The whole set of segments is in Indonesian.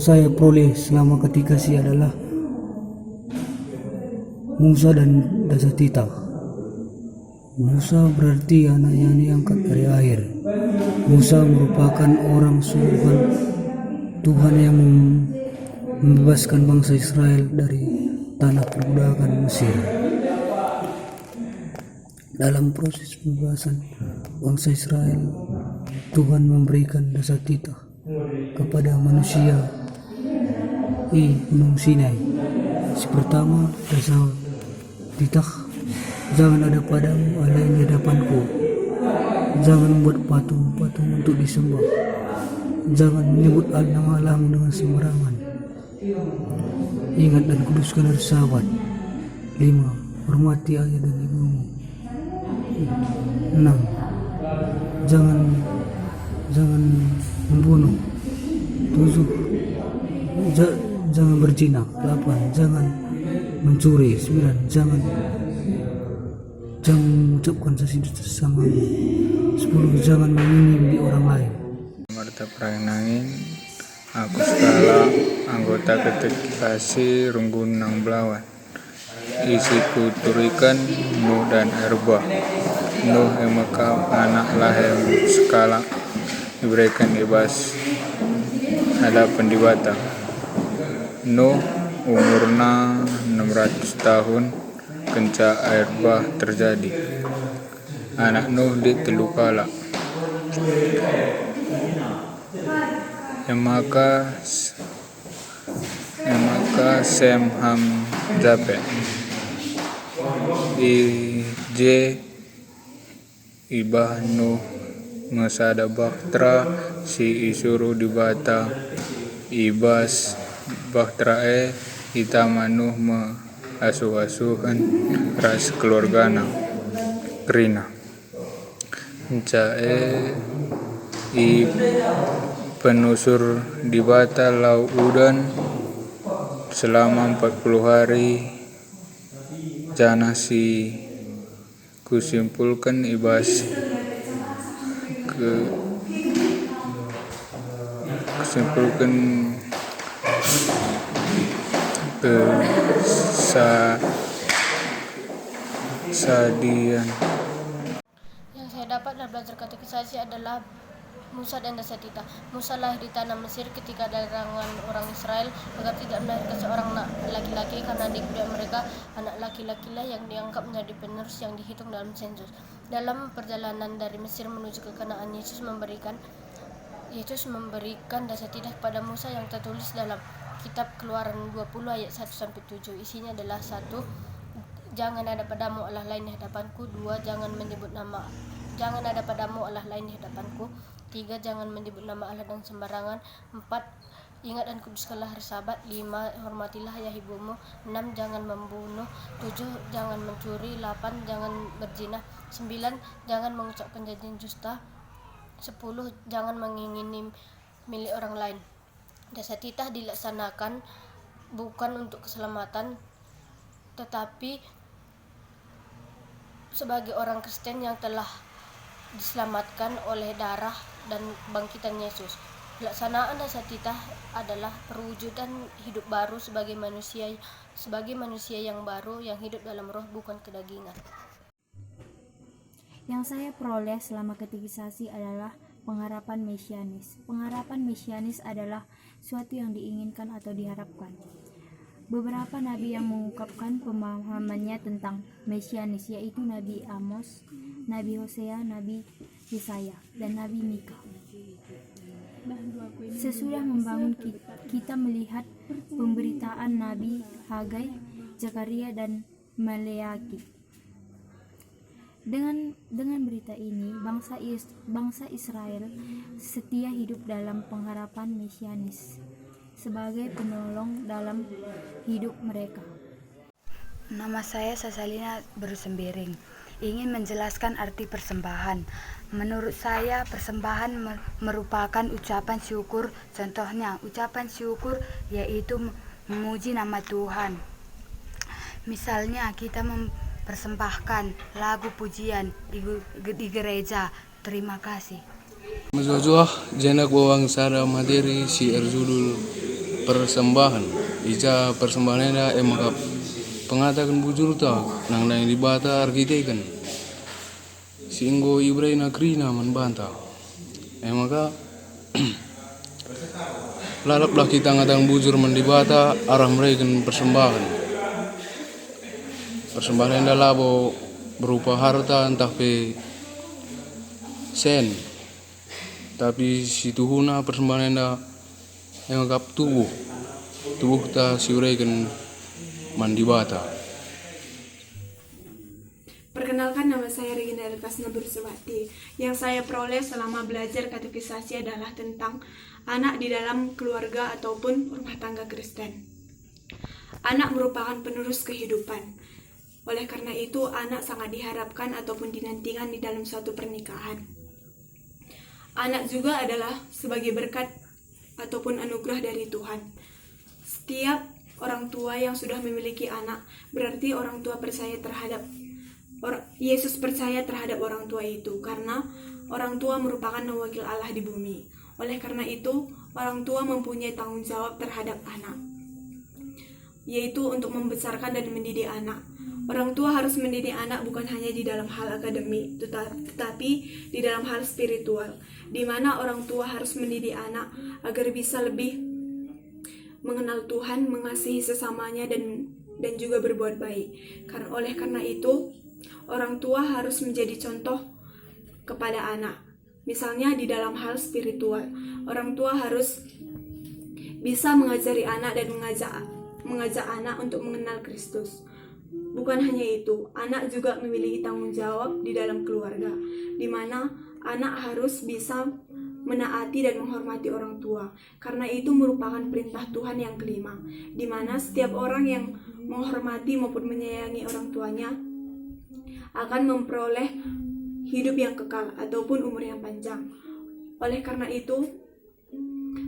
saya peroleh selama ketika adalah Musa dan Dasatita. Musa berarti anak yang diangkat dari air. Musa merupakan orang suruhan Tuhan yang membebaskan bangsa Israel dari tanah perbudakan Mesir. Dalam proses pembebasan bangsa Israel, Tuhan memberikan Dasatita kepada manusia di Gunung Sinai. Pertama, Dasatita, jangan ada padamu Allah di hadapanku. Jangan membuat patung-patung untuk disembah. Jangan menyebut nama Allahmu dengan sembarangan. Ingat dan kuduskan hari Sabat. 5. Hormati ayah dan ibumu. 6. Jangan membunuh. 7. Jangan berzina. 8. Jangan mencuri. 9. Jangan mengucapkan sesuatu sesamamu. 10. Jangan mengingini orang lain. Marta Pranangin, aku skala anggota ketekasi Runggun Nang Belawan. Isi kuturikan Nuh dan Erbah. Nuh emekam anak lahem skala diberikan bebas hadapan di Batam. Nuh umurna 600 tahun kenca air bah terjadi. Anak Nuh di Teluk Kala. Emaka Sem Ham Japet. IJ Ibah Nuh Ngesada Baktra si isuru di Bata Ibas Baktra Itama Nuh me asuh-asuhan ras keluargana Krina Cae I penusur di Bata Lau Udan selama 40 hari jana si kusimpulkan ibas kusimpulkan ke sadian. Yang saya dapat dari belajar katekisasi adalah Musa dan Dasatita. Musa lahir di tanah Mesir ketika ada larangan orang Israel agar tidak melahirkan seorang anak laki-laki karena di budaya mereka anak laki-laki lah yang dianggap menjadi penerus yang dihitung dalam sensus. Dalam perjalanan dari Mesir menuju ke Kanaan, Yesus memberikan Dasatita kepada Musa yang tertulis dalam kitab Keluaran 20 ayat 1-7. Isinya adalah 1. Jangan ada padamu Allah lain di hadapanku. 2. Jangan ada padamu Allah lain di hadapanku. 3. Jangan menyebut nama Allah dengan sembarangan. 4. Ingat dan kuduskanlah hari Sabat. 5. Hormatilah ayah ibumu. 6. Jangan membunuh. 7. Jangan mencuri. 8. Jangan berzina. 9. Jangan mengucapkan janji dusta. 10. Jangan mengingini milik orang lain. Dasatita dilaksanakan bukan untuk keselamatan, tetapi sebagai orang Kristen yang telah diselamatkan oleh darah dan bangkitan Yesus. Pelaksanaan Dasatita adalah perwujudan hidup baru sebagai manusia yang baru yang hidup dalam roh bukan kedagingan. Yang saya peroleh selama katekisasi adalah pengharapan mesianis. Pengharapan mesianis adalah suatu yang diinginkan atau diharapkan. Beberapa nabi yang mengungkapkan pemahamannya tentang mesianis yaitu Nabi Amos, Nabi Hosea, Nabi Yesaya, dan Nabi Mika. Sesudah membangun kita melihat pemberitaan Nabi Hagai, Zakaria, dan Maleaki. Dengan berita ini, bangsa Israel setia hidup dalam pengharapan mesianis sebagai penolong dalam hidup mereka. Nama saya Sasalina Bersembiring. Ingin menjelaskan arti persembahan. Menurut saya, persembahan merupakan ucapan syukur. Contohnya, ucapan syukur yaitu memuji nama Tuhan. Misalnya, kita mempersembahkan lagu pujian di gereja. Terima kasih. Mazuah jenak bawang sara materi si Arzudul persembahan. Ija persembahan eda maka pengatakan bujur ta nang nang di bata arkitekan. Singgo Ibrahim Nagrina membantah. Maka lalaplah kita ngatang bujur mendibata arah mereka persembahan. Persembahan eda labo berupa harta entah pe sen. Tapi si tuhuna persembahan eda yang anggap tubuh ta siuraikan mandibata. Perkenalkan, nama saya Regina Elkasna Bursewati. Yang saya peroleh selama belajar katekisasi adalah tentang anak di dalam keluarga ataupun rumah tangga Kristen. Anak merupakan penerus kehidupan. Oleh karena itu, anak sangat diharapkan ataupun dinantikan di dalam suatu pernikahan. Anak juga adalah sebagai berkat ataupun anugerah dari Tuhan. Setiap orang tua yang sudah memiliki anak, berarti orang tua percaya terhadap Yesus percaya terhadap orang tua itu, karena orang tua merupakan wakil Allah di bumi. Oleh karena itu, orang tua mempunyai tanggung jawab terhadap anak, yaitu untuk membesarkan dan mendidik anak. Orang tua harus mendidik anak bukan hanya di dalam hal akademik, tetapi di dalam hal spiritual, di mana orang tua harus mendidik anak agar bisa lebih mengenal Tuhan, mengasihi sesamanya, dan juga berbuat baik. Oleh karena itu, orang tua harus menjadi contoh kepada anak. Misalnya di dalam hal spiritual, orang tua harus bisa mengajari anak dan mengajak anak untuk mengenal Kristus. Bukan hanya itu, anak juga memiliki tanggung jawab di dalam keluarga, di mana anak harus bisa menaati dan menghormati orang tua, karena itu merupakan perintah Tuhan yang kelima, di mana setiap orang yang menghormati maupun menyayangi orang tuanya akan memperoleh hidup yang kekal ataupun umur yang panjang. Oleh karena itu,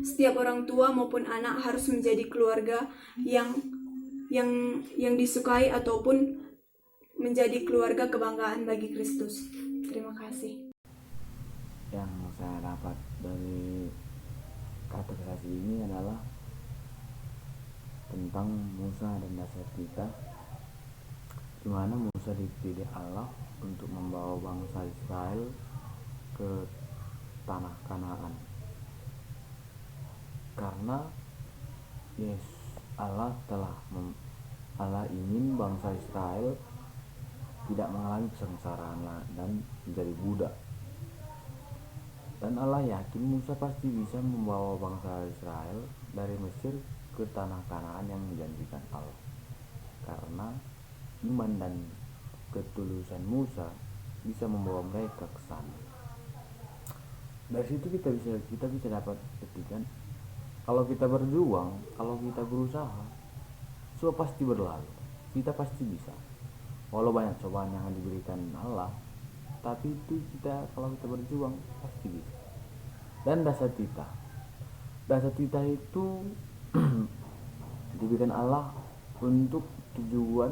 setiap orang tua maupun anak harus menjadi keluarga yang disukai ataupun menjadi keluarga kebanggaan bagi Kristus. Terima kasih. Yang saya dapat dari katekisasi ini adalah tentang Musa dan dasar kita, di mana Musa dipilih Allah untuk membawa bangsa Israel ke tanah Kanaan, karena Allah ingin bangsa Israel tidak mengalami kesengsaraan dan menjadi budak. Dan Allah yakin Musa pasti bisa membawa bangsa Israel dari Mesir ke tanah Kanaan yang dijanjikan Allah, karena iman dan ketulusan Musa bisa membawa mereka ke sana. Dari situ kita bisa dapat petikan, kalau kita berjuang, kalau kita berusaha, semua pasti berlalu. Kita pasti bisa. Walau banyak cobaan yang diberikan Allah, tapi itu kalau kita berjuang pasti bisa. Dan dasar kita itu diberikan Allah untuk tujuan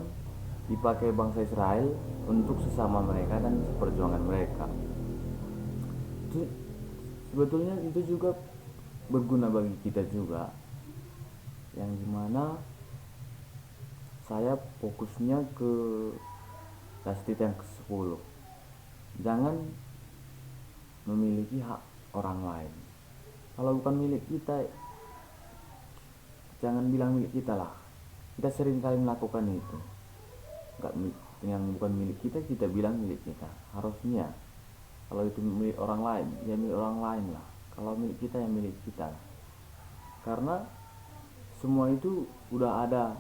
dipakai bangsa Israel untuk sesama mereka dan perjuangan mereka. Sebetulnya itu juga berguna bagi kita juga, yang dimana saya fokusnya ke dasar yang ke-10. Jangan memiliki hak orang lain. Kalau bukan milik kita, jangan bilang milik kita lah. Kita sering kali melakukan itu. Yang bukan milik kita bilang milik kita. Harusnya kalau itu milik orang lain, ya milik orang lain lah. Kalau milik kita, yang milik kita. Karena semua itu udah ada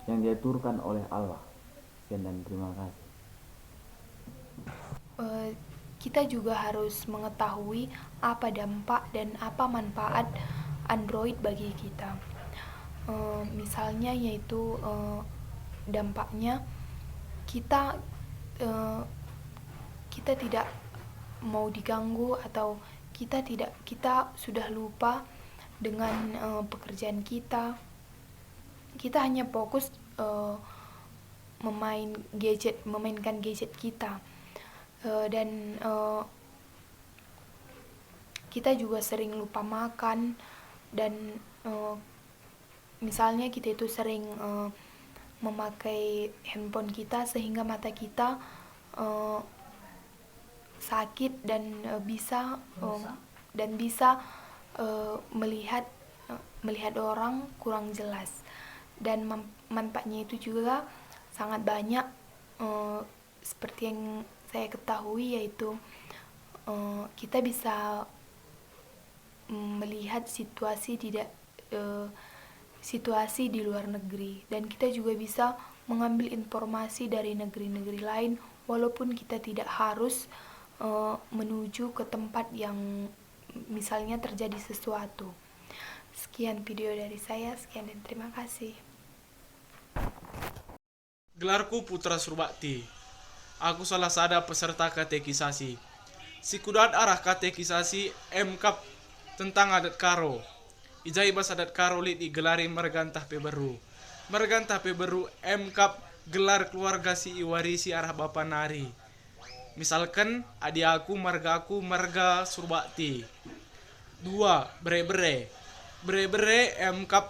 yang diaturkan oleh Allah. Sekian dan terima kasih. Kita juga harus mengetahui apa dampak dan apa manfaat Android bagi kita. Misalnya yaitu dampaknya kita tidak mau diganggu, atau kita sudah lupa dengan pekerjaan kita. Kita hanya fokus memainkan gadget kita, dan kita juga sering lupa makan, dan misalnya kita itu sering memakai handphone kita sehingga mata kita sakit dan bisa melihat orang kurang jelas, dan manfaatnya itu juga sangat banyak, seperti yang saya ketahui, yaitu kita bisa melihat situasi di luar negeri, dan kita juga bisa mengambil informasi dari negeri-negeri lain walaupun kita tidak harus menuju ke tempat yang misalnya terjadi sesuatu. Sekian video dari saya, sekian dan terima kasih. Gelarku Putra Surbakti. Aku salah sada peserta katekisasi. Sikudat arah katekisasi MKAP tentang adat Karo. Ijai bas adat Karo lit digelari mergantah peberu. Mergantah peberu MKAP gelar keluarga si iwarisi arah Bapa Nari. Misalkan adik aku marga Surbakti. 2. Bere-bere. Bere-bere MKAP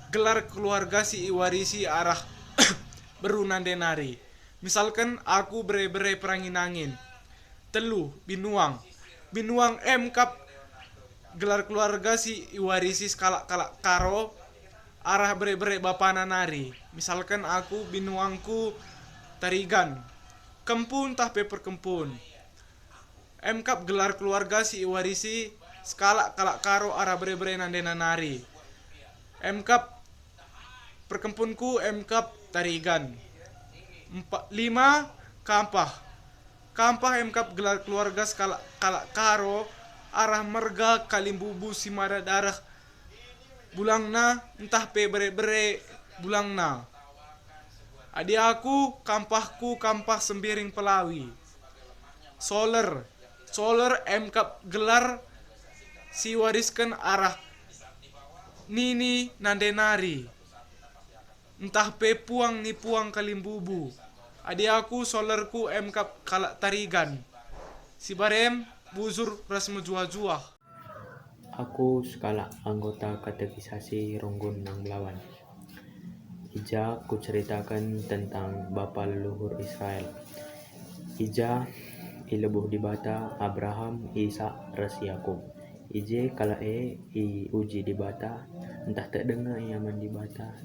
gelar keluarga si iwarisi arah Beru Nandenari. Misalkan aku bere-bere Peranginangin. 3. Binuang. Binuang MKAP gelar keluarga si iwarisi kalak-kalak Karo arah bere-bere Bapa Nari. Misalkan aku binuangku Tarigan. Kempun tah peper kempun. MKAP gelar keluarga si iwarisi kalak-kalak Karo arah bere-bere Nandenari. MKAP perkempunku MKAP Tarigan. 5. Kampah. Kampah MKAP gelar keluarga kalak Karo arah merga Kalimbubu Simada darah Bulangna entah pe bere-bere Bulangna. Adik aku kampahku kampah Sembiring Pelawi. Soler MKAP gelar si wariskan arah Nini Nandenari. Entah pe puang ni puang Kalimbubu. Adik aku solerku MKAP kalak Tarigan. Si barem buzur ras menjuah-juah. Aku skala anggota katekisasi Ronggon Nang Belawan. Ija ku ceritakan tentang bapa leluhur Israel. Ija ilebuh di bata Abraham, Ishak, ras Yakub. Ije kala i uji di bata, entah tak dengar iaman di bata,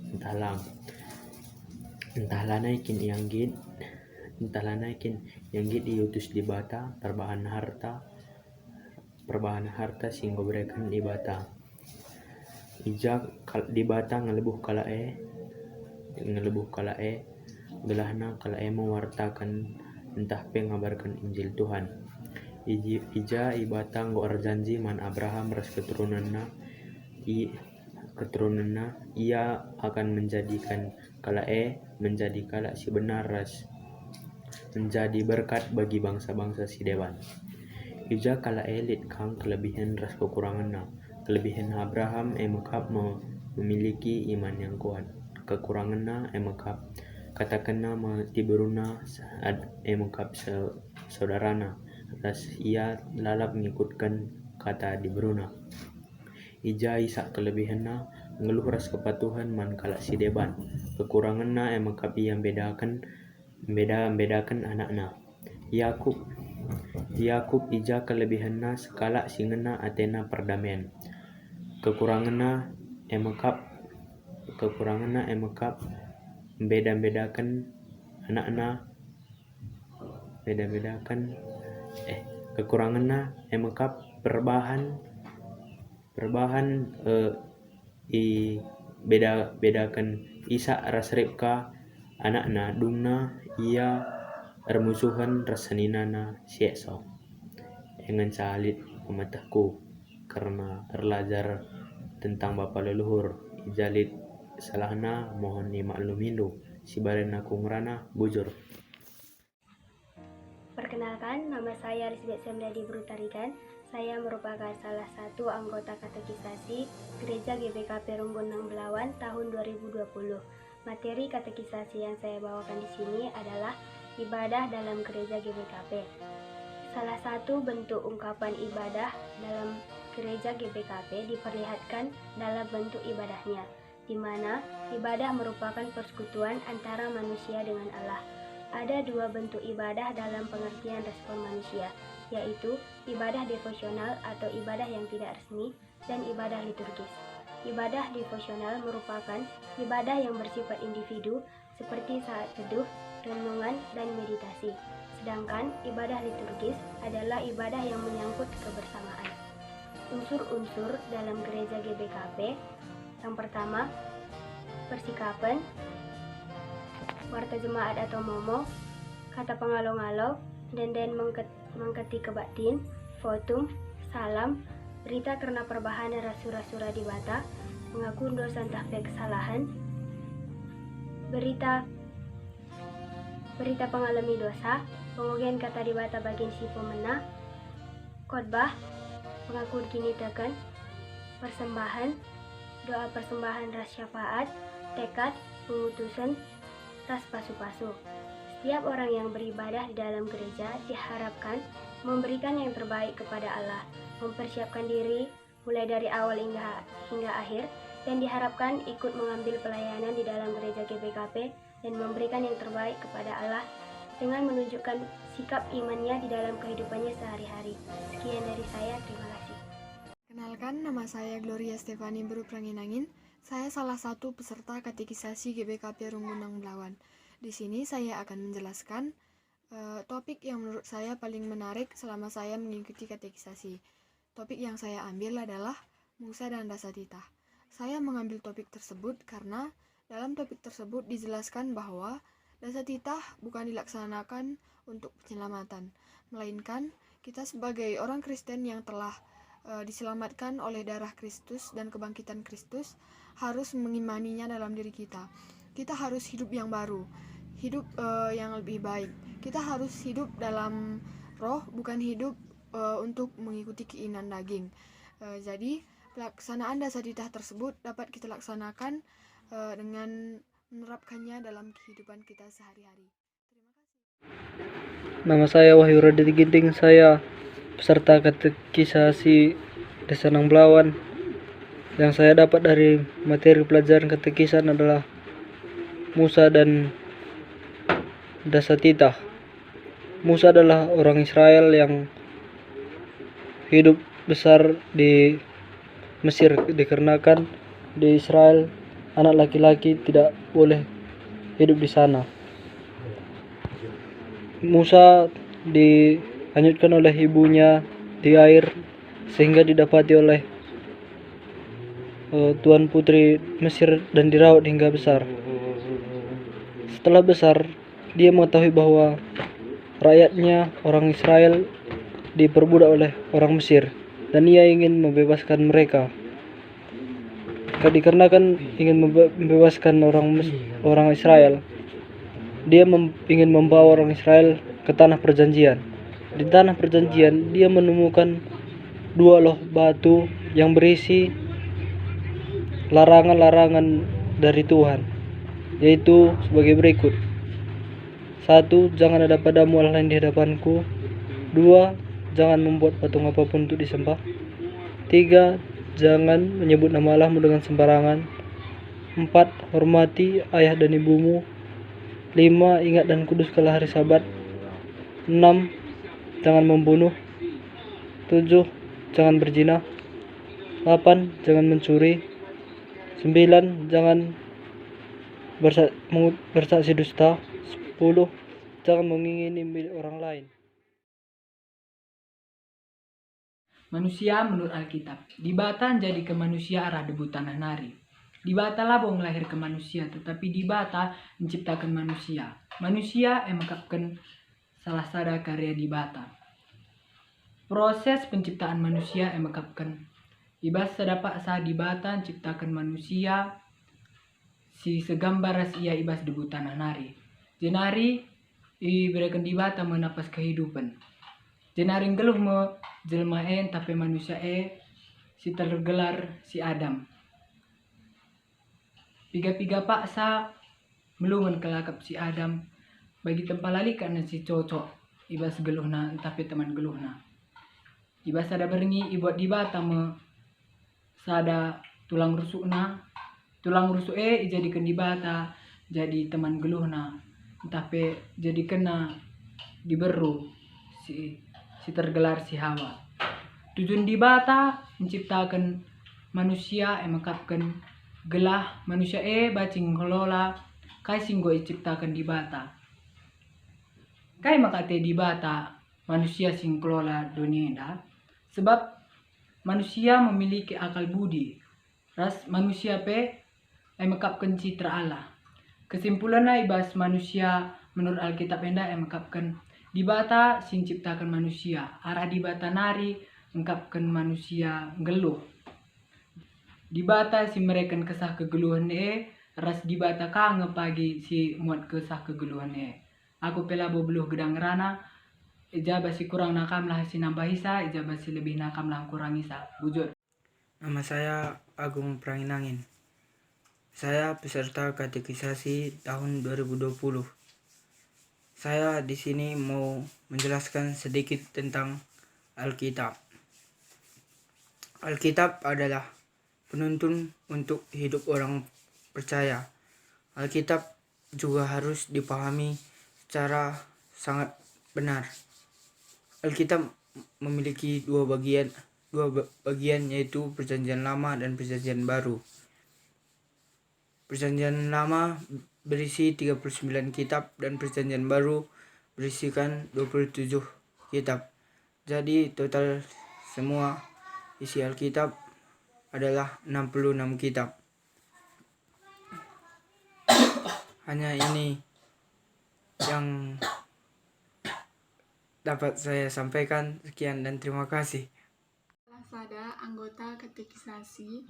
entah lanaikin yang git diutus di bata perbahan harta singgo berikan di bata. Ija di bata ngelebuh kala gelahna kala mewartakan entah pengabarkan Injil Tuhan. Ija ibata nggo arjanji man Abraham ras keturunanna ia akan menjadikan menjadi kala si benar ras menjadi berkat bagi bangsa-bangsa si dewan. Ija kala lit kang kelebihan ras kekuranganna. Kelebihan Abraham MKAP memiliki iman yang kuat. Kekuranganna MKAP katakanna tiberuna MKAP saudarana ras ia lalap mengikutkan kata diberuna. Ija Ishak kelebihanna ngeluh ras kepatuhan man kala si deban. Kekuranganna MKAP yang bedakan anakna. Yakub ija kelebihanna sekala singena atena perdamaian. Kekuranganna MKAP beda-bedakan anakna. Kekuranganna MKAP bedakan Ishak ras Ribka anakna dungna ia ermusuhan ras saninana si Esau. Engan salit pematahku karena erlajar tentang bapa leluhur. Ijalit salahna mohon dimaklumindu. Si baren aku ngerana bujur. Perkenalkan, nama saya Lisbeth Semdadi Brutarigan. Saya merupakan salah satu anggota katekisasi Gereja GBKP Ronggon Nang Belawan tahun 2020. Materi katekisasi yang saya bawakan di sini adalah ibadah dalam Gereja GBKP. Salah satu bentuk ungkapan ibadah dalam gereja GBKP diperlihatkan dalam bentuk ibadahnya, di mana ibadah merupakan persekutuan antara manusia dengan Allah. Ada dua bentuk ibadah dalam pengertian respon manusia, yaitu ibadah devosional atau ibadah yang tidak resmi dan ibadah liturgis. Ibadah devosional merupakan ibadah yang bersifat individu seperti saat teduh, renungan, dan meditasi. Sedangkan ibadah liturgis adalah ibadah yang menyangkut kebersamaan. Unsur-unsur dalam gereja GBKP, yang pertama, persikapan, warta jemaat atau momo, kata pengalau-ngalau, denden mengketi kebatin, votum, salam, berita karena perubahan rasura-sura di bata, mengaku dosa entah kesalahan, berita pengalami dosa, pengugian kata di bata bagian si pemena, khotbah, mengaku kini tekan, persembahan, doa persembahan ras syafaat, tekad, pengutusan, ras pasu-pasu. Setiap orang yang beribadah di dalam gereja diharapkan memberikan yang terbaik kepada Allah, mempersiapkan diri mulai dari awal hingga akhir, dan diharapkan ikut mengambil pelayanan di dalam gereja GBKP dan memberikan yang terbaik kepada Allah dengan menunjukkan sikap imannya di dalam kehidupannya sehari-hari. Sekian dari saya, terima kasih. Kenalkan, nama saya Gloria Stefani Berupranginangin. Saya salah satu peserta katekisasi GBKP Runggunang Belawan. Di sini saya akan menjelaskan topik yang menurut saya paling menarik selama saya mengikuti katekisasi. Topik yang saya ambil adalah Musa dan Dasatita. Saya mengambil topik tersebut karena dalam topik tersebut dijelaskan bahwa Dasatita bukan dilaksanakan untuk penyelamatan, melainkan kita sebagai orang Kristen yang telah diselamatkan oleh darah Kristus dan kebangkitan Kristus harus mengimaninya dalam diri kita. Kita harus hidup yang baru, hidup yang lebih baik. Kita harus hidup dalam roh, bukan hidup untuk mengikuti keinginan daging. Jadi pelaksanaan Dasatita tersebut dapat kita laksanakan dengan menerapkannya dalam kehidupan kita sehari-hari. Nama saya Wahyu Raditya Ginting, saya peserta katekisasi Desa Nang Belawan. Yang saya dapat dari materi pelajaran katekisan adalah Musa dan Dasatita. Musa adalah orang Israel yang hidup besar di Mesir, dikarenakan di Israel anak laki-laki tidak boleh hidup di sana. Musa dihanyutkan oleh ibunya di air sehingga didapati oleh Tuan Putri Mesir dan dirawat hingga besar. Setelah besar, dia mengetahui bahwa rakyatnya, orang Israel, diperbudak oleh orang Mesir dan ia ingin membebaskan mereka. Dikarenakan ingin membebaskan orang Israel, dia ingin membawa orang Israel ke tanah perjanjian. Di tanah perjanjian dia menemukan dua loh batu yang berisi larangan-larangan dari Tuhan, yaitu sebagai berikut. 1. Jangan ada padamu Allah lain di hadapanku. 2. Jangan membuat patung apapun untuk disembah. 3. Jangan menyebut nama Allahmu dengan sembarangan. 4. Hormati ayah dan ibumu. 5. Ingat dan kuduskanlah hari Sabat. 6. Jangan membunuh. 7. Jangan berzina. 8. Jangan mencuri. 9. Jangan bersaksi dusta. 10. Jangan mengingini milik orang lain. Manusia menurut Alkitab. Di bata jadi ke manusia arah debu tanah nari. Di bata labo melahirkan manusia, tetapi di bata menciptakan manusia. Manusia yang mengungkapkan salah sada karya di bata. Proses penciptaan manusia yang mengungkapkan ibas sedapat sah di bata menciptakan manusia si segambar ia ibas debu tanah nari. Jenari iberikan di bata menapas kehidupan. Jenaring geluh me jelma tapi manusia si tergelar si Adam. Piga-piga paksa melungan kelakap si Adam bagi tempalali karena si cocok ibas geluhna tapi teman geluhna. Iba sada berengi ibot di bata me sada tulang rusukna. Tulang rusuk ijadikan di bata jadi teman geluhna. Tapi jadi kena diberu si tergelar si Hawa. Tujuan di bata menciptakan manusia mengkapkan gelah manusia bacing kelola kai singgo ciptakan di bata. Kai makate di bata manusia sing kelola dunia dah. Sebab manusia memiliki akal budi. Ras manusia mengkapkan citra Allah. Kesimpulannya ibas manusia menurut Alkitab mengkapkan di bata sing ciptakan manusia. Arah di bata nari mengkapkan manusia geluh. Di bata si mereka kesah kegeluhan ras di bata kange pagi si muat kesah kegeluhan Aku pelabo beluh gedang rana. Ijabah si kurang nakam lah si nambah isa, ijabah si lebih nakam lah kurang isa. Bujur. Nama saya Agung Pranginangin. Saya peserta katekisasi tahun 2020. Saya di sini mau menjelaskan sedikit tentang Alkitab. Alkitab adalah penuntun untuk hidup orang percaya. Alkitab juga harus dipahami secara sangat benar. Alkitab memiliki dua bagian yaitu Perjanjian Lama dan Perjanjian Baru. Perjanjian Lama berisi 39 kitab dan Perjanjian Baru berisikan 27 kitab. Jadi total semua isi Alkitab adalah 66 kitab. Hanya ini yang dapat saya sampaikan. Sekian dan terima kasih. Sada anggota katekisasi.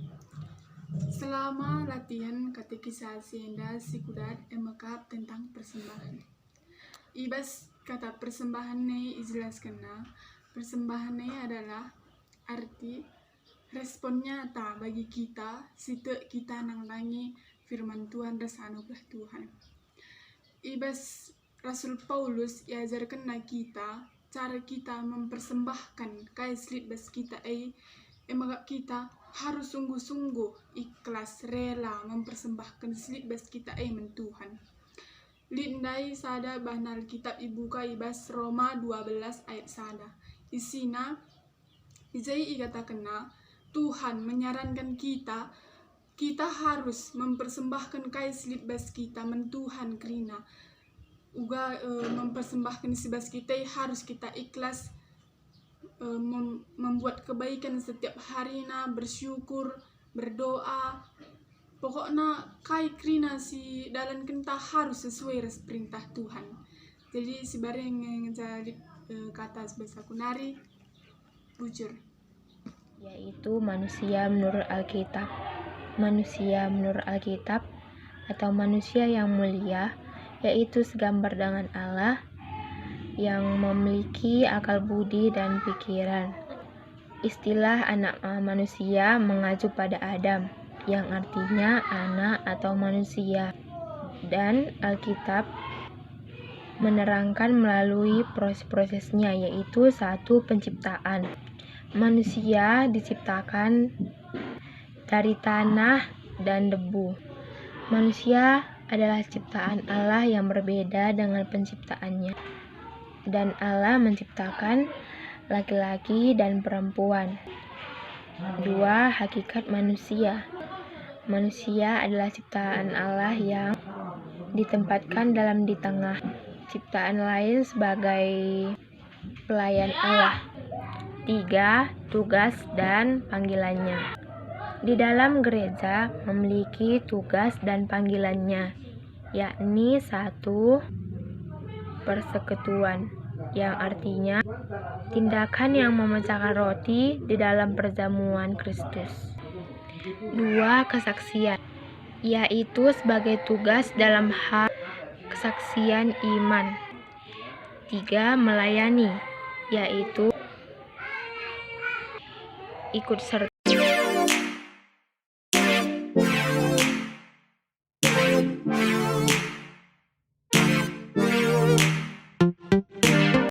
Selama latihan katekisasi Anda sikudat emekap tentang persembahan. Ibas kata persembahan ijelaskan persembahan adalah arti respon nyata bagi kita site kita nanglangi firman Tuhan dan anugerah Tuhan. Ibas Rasul Paulus iajarkan kita cara kita mempersembahkan kaislit bas kita emang kita harus sungguh-sungguh ikhlas rela mempersembahkan slip bas kita men Tuhan. Lindai sada bahan Alkitab ibuka ibas Roma 12 ayat sada. Isina ijai katakan Tuhan menyarankan kita harus mempersembahkan kaislit bas kita men Tuhan kerina uga mempersembahkan sibas kita harus kita ikhlas membuat kebaikan setiap harinya, bersyukur, berdoa. Pokoknya kai krina si dalam kita harus sesuai perintah Tuhan. Jadi si bareng ngejali kata bahasa kunari bujur. Yaitu manusia menurut Alkitab. Manusia menurut Alkitab atau manusia yang mulia yaitu segambar dengan Allah yang memiliki akal budi dan pikiran. Istilah anak manusia mengacu pada Adam, yang artinya anak atau manusia. Dan Alkitab menerangkan melalui proses-prosesnya, yaitu satu penciptaan. Manusia diciptakan dari tanah dan debu. Manusia adalah ciptaan Allah yang berbeda dengan penciptaannya. Dan Allah menciptakan laki-laki dan perempuan. 2. Hakikat manusia. Manusia adalah ciptaan Allah yang ditempatkan di tengah ciptaan lain sebagai pelayan Allah. 3. Tugas dan panggilannya. Di dalam gereja memiliki tugas dan panggilannya, yakni 1. Persekutuan, yang artinya tindakan yang memecahkan roti di dalam perjamuan Kristus. 2. Kesaksian, yaitu sebagai tugas dalam hal kesaksian iman. 3. Melayani, yaitu ikut serta